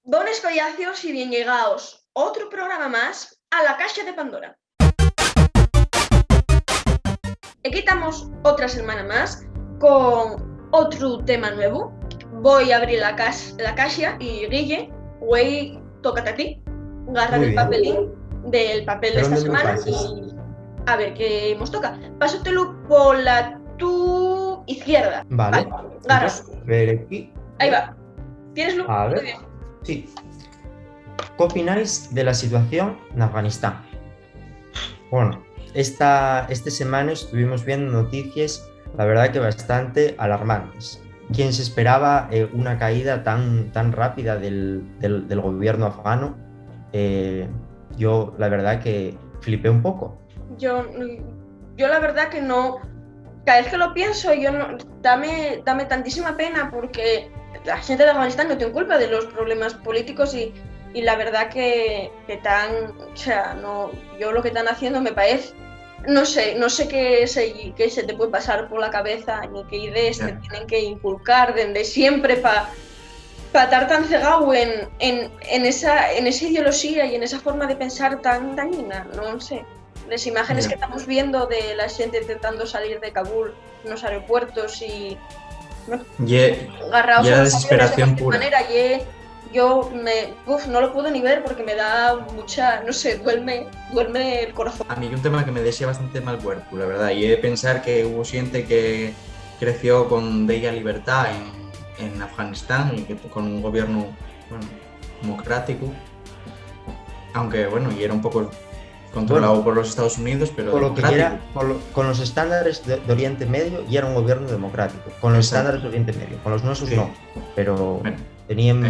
Buenos collacios y bien llegados. Otro programa más a la Caixa de Pandora. Aquí estamos otra semana más con otro tema nuevo. Voy a abrir la caixa y Guille, güey, tócate a ti. Agarrar Muy el bien. papelín del papel de ¿Pero esta dónde me lo semana pases? y a ver qué nos toca. Pásatelo por la tu izquierda. Vale. Agarra. Entonces, ver aquí. Ahí va. ¿Tieneslo? A Muy ver. bien. Sí. ¿Qué opináis de la situación en Afganistán? Bueno, esta semana estuvimos viendo noticias, la verdad que bastante alarmantes. ¿Quién se esperaba una caída tan rápida del gobierno afgano? Yo, la verdad que flipé un poco. Yo la verdad que no. Cada vez que lo pienso, yo no, dame tantísima pena porque la gente de Afganistán no tiene culpa de los problemas políticos y la verdad que o sea, no, yo lo que están haciendo me parece, no sé qué se te puede pasar por la cabeza ni qué ideas te tienen que inculcar desde siempre para estar tan cegado en esa ideología y en esa forma de pensar tan dañina, no sé. Las imágenes que estamos viendo de la gente intentando salir de Kabul en los aeropuertos y agarrados a la los aviones de desesperación cualquier pura. manera, yo no lo puedo ni ver porque me da mucha, no sé, duerme el corazón. A mí un tema que me desea bastante mal cuerpo, la verdad, y he de pensar que hubo gente que creció con bella libertad en Afganistán y que con un gobierno democrático, aunque y era un poco controlado por los Estados Unidos, pero Con lo que democrático. con los estándares de Oriente Medio y era un gobierno democrático, con los estándares de Oriente Medio, con los nuestros no, pero tenían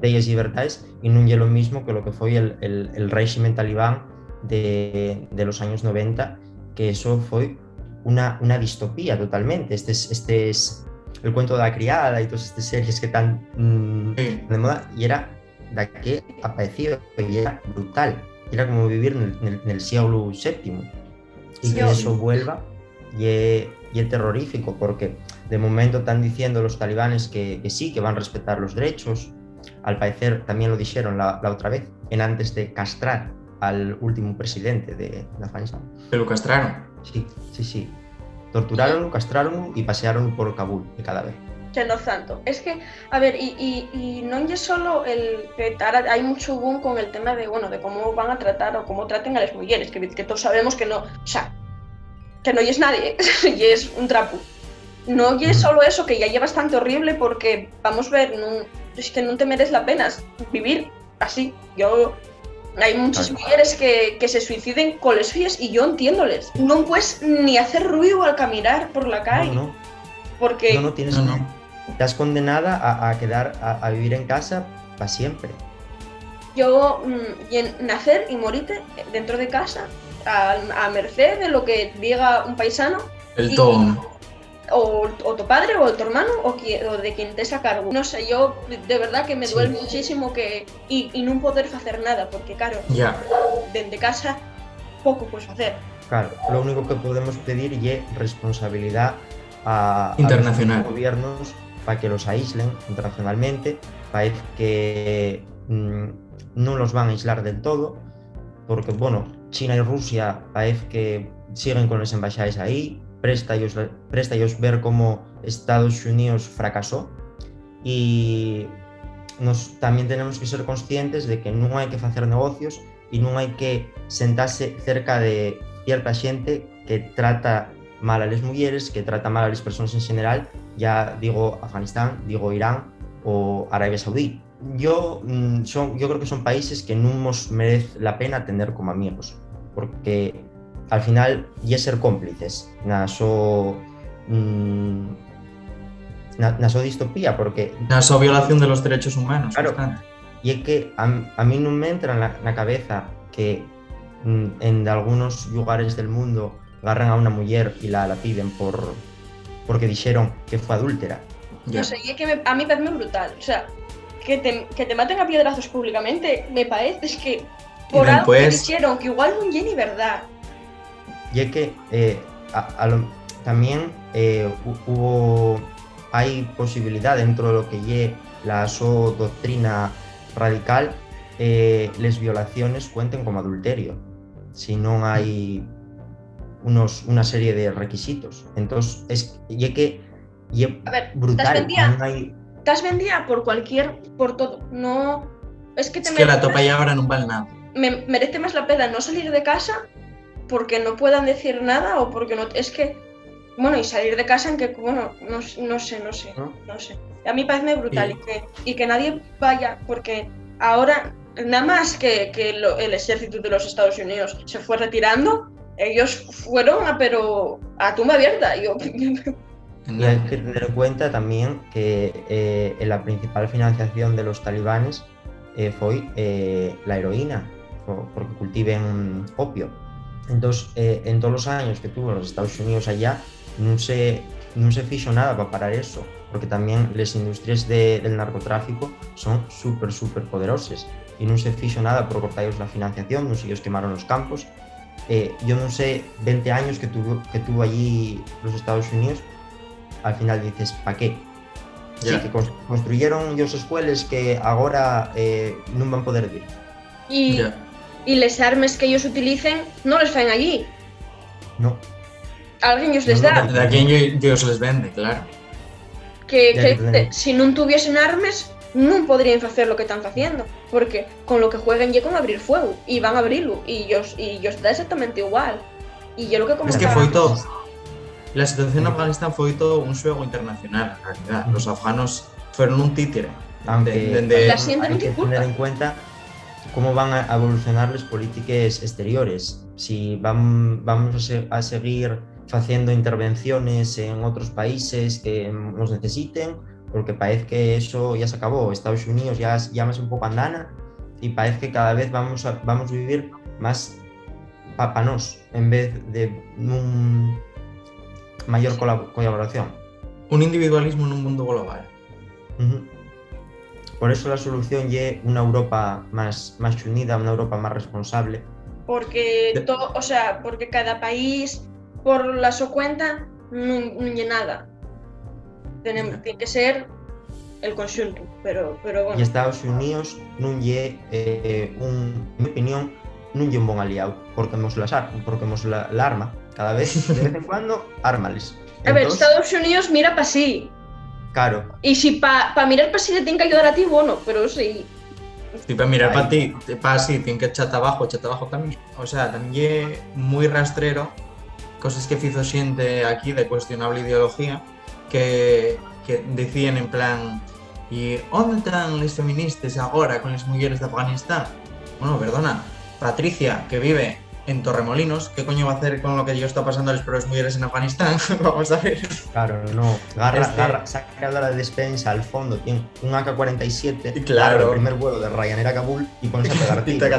leyes y libertades y no es lo mismo que lo que fue el régimen talibán de los años 90, que eso fue una distopía totalmente. Este es el cuento de la criada y todas estas series que están de moda, y era de que apareció y era brutal. Era como vivir en el siglo VII y que eso vuelva y es terrorífico, porque de momento están diciendo los talibanes que sí, que van a respetar los derechos. Al parecer también lo dijeron la otra vez, antes de castrar al último presidente de Afganistán. ¿Pero lo castraron? Sí. Torturaron, castraron y pasearon por Kabul de cadáver. Que no tanto. Es que, a ver, y no es solo el que hay mucho boom con el tema de cómo van a tratar o cómo traten a las mujeres, que todos sabemos que no, o sea, que no es nadie, y es un trapo. No es solo eso, que ya es bastante horrible, porque, vamos a ver, es que no te mereces la pena vivir así. Hay muchas mujeres que se suiciden con las fías y yo entiéndoles. No puedes ni hacer ruido al caminar por la calle. No. Porque no tienes. Estás condenada a quedar a vivir en casa para siempre. Yo nacer y morirte dentro de casa a merced de lo que diga un paisano, o tu padre o tu hermano o de quien te a cargo. No sé, yo de verdad que me duele muchísimo y no poder hacer nada, porque claro, desde casa poco puedes hacer. Claro, lo único que podemos pedir es responsabilidad a internacional, a los gobiernos, para que los aíslen internacionalmente. Parece que no los van a aislar del todo, porque China y Rusia parece que siguen con las embajadas ahí. Presta ellos ver cómo Estados Unidos fracasó, y también tenemos que ser conscientes de que no hay que hacer negocios y no hay que sentarse cerca de cierta gente que trata mal a las mujeres, que trata mal a las personas en general, ya digo Afganistán, digo Irán o Arabia Saudí. Yo creo que son países que no nos merece la pena tener como amigos, porque al final ya ser cómplices na so distopía, porque na so violación de los derechos humanos. Claro, y es que a mí no me entra en la cabeza que en algunos lugares del mundo agarran a una mujer y la piden porque dijeron que fue adúltera. No sé, y es que a mí me parece brutal. O sea, que te maten a piedrazos públicamente, me parece es que por algo que dijeron, que igual no es ni verdad. Y es que también hay posibilidad dentro de lo que es la doctrina radical les violaciones cuenten como adulterio, si non hai unha serie de requisitos. Entón, é brutal. Estás vendida por todo. No, es que la topa y ahora no vale nada. Merece más la pena no salir de casa porque no puedan decir nada o porque no. Es que, bueno, y salir de casa en que, bueno, no sé. A mí parece brutal y que nadie vaya, porque ahora, nada más que el ejército de los Estados Unidos se fue retirando, ellos fueron a tumba abierta. Y hay que tener en cuenta también que la principal financiación de los talibanes fue la heroína, porque cultiven opio. Entonces, en todos los años que tuvo los Estados Unidos allá, no se fixo nada para parar eso, porque también las industrias del narcotráfico son súper poderosas y no se fixo nada por cortarles la financiación, no se ellos quemaron los campos. Yo no sé, 20 años que tuvo allí los Estados Unidos, al final dices, ¿para qué? Sí, que construyeron ellos escuelas que ahora no van a poder vivir. Y las armas que ellos utilicen no les faen allí. No. Alguien ellos les da. De aquí ellos les vende, claro. Que si no tuviesen armas, no podrían hacer lo que están haciendo. Porque con lo que jueguen ya con abrir fuego. Y van a abrirlo. Y ellos da exactamente igual. Y yo lo que comentaba... Es que fue todo... La situación en Afganistán fue todo un juego internacional, en realidad. Los afganos fueron un títere. Aunque hay que tener en cuenta cómo van a evolucionar las políticas exteriores. Si vamos a seguir haciendo intervenciones en otros países que nos necesiten, porque parece que eso ya se acabó. Estados Unidos ya es un poco andana y parece que cada vez vamos a vivir más para nos, en vez de un mayor colaboración. Un individualismo en un mundo global. Por eso la solución es una Europa más unida, una Europa más responsable. Porque porque cada país por la su cuenta no hay nada. Tiene que ser el conjunto, pero bueno. Y Estados Unidos no es, en mi opinión, no es un buen aliado, porque hemos la arma. Cada vez, de vez en cuando, ármales. A ver, Estados Unidos mira para sí. Claro. Y si para mirar para sí te tienen que ayudar a ti, bueno, pero sí. Si para mirar para ti, para sí, tienen que echarte abajo también. O sea, también muy rastrero, cosas que hizo gente aquí de cuestionable ideología, que decían en plan, ¿y dónde están los feministas ahora con las mujeres de Afganistán? Bueno, perdona, Patricia, que vive en Torremolinos, ¿qué coño va a hacer con lo que yo está pasando a las pobres mujeres en Afganistán? Vamos a ver. Claro, no. Saca la despensa al fondo, tiene un AK-47, claro. El primer vuelo de Ryanair a Kabul y pones a pegar tiros.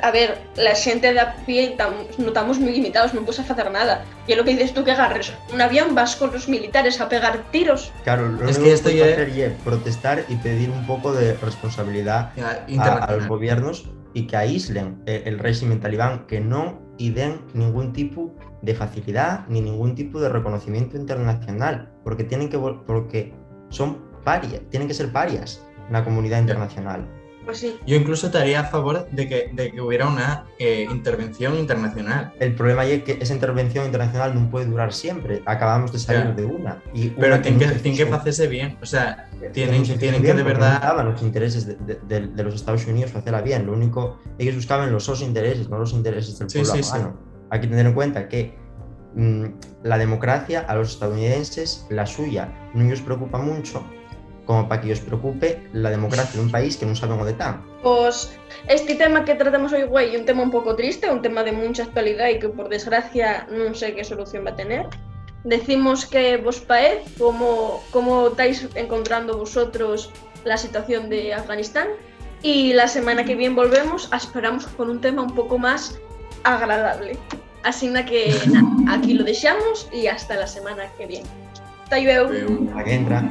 A ver, la gente de a pie no estamos muy limitados, no puedes hacer nada. Y es lo que dices tú, que agarres un avión, vas con los militares a pegar tiros. Claro, lo único que puedes hacer es protestar y pedir un poco de responsabilidad a los gobiernos y que aíslen el régimen talibán, que no den ningún tipo de facilidad ni ningún tipo de reconocimiento internacional, porque son parias, tienen que ser parias en la comunidad internacional. Pues sí. Yo incluso estaría a favor de que hubiera una intervención internacional. El problema es que esa intervención internacional no puede durar siempre. Acabamos de salir de una. Pero tiene que hacerse bien. O sea, tienen que de verdad... No los intereses de los Estados Unidos hacerla bien. Lo único, ellos buscaban los intereses, no los intereses del pueblo afgano. Hay que tener en cuenta que la democracia a los estadounidenses, la suya, no les preocupa mucho, como para que os preocupe la democracia de un país que no saben dónde están. Pues este tema que tratamos hoy, güey, es un tema un poco triste, un tema de mucha actualidad y que por desgracia no sé qué solución va a tener. Decimos que vos paez, cómo estáis encontrando vosotros la situación de Afganistán, y la semana que viene volvemos, esperamos con un tema un poco más agradable. Así que aquí lo dejamos y hasta la semana que viene. Hasta luego. Aquí entra.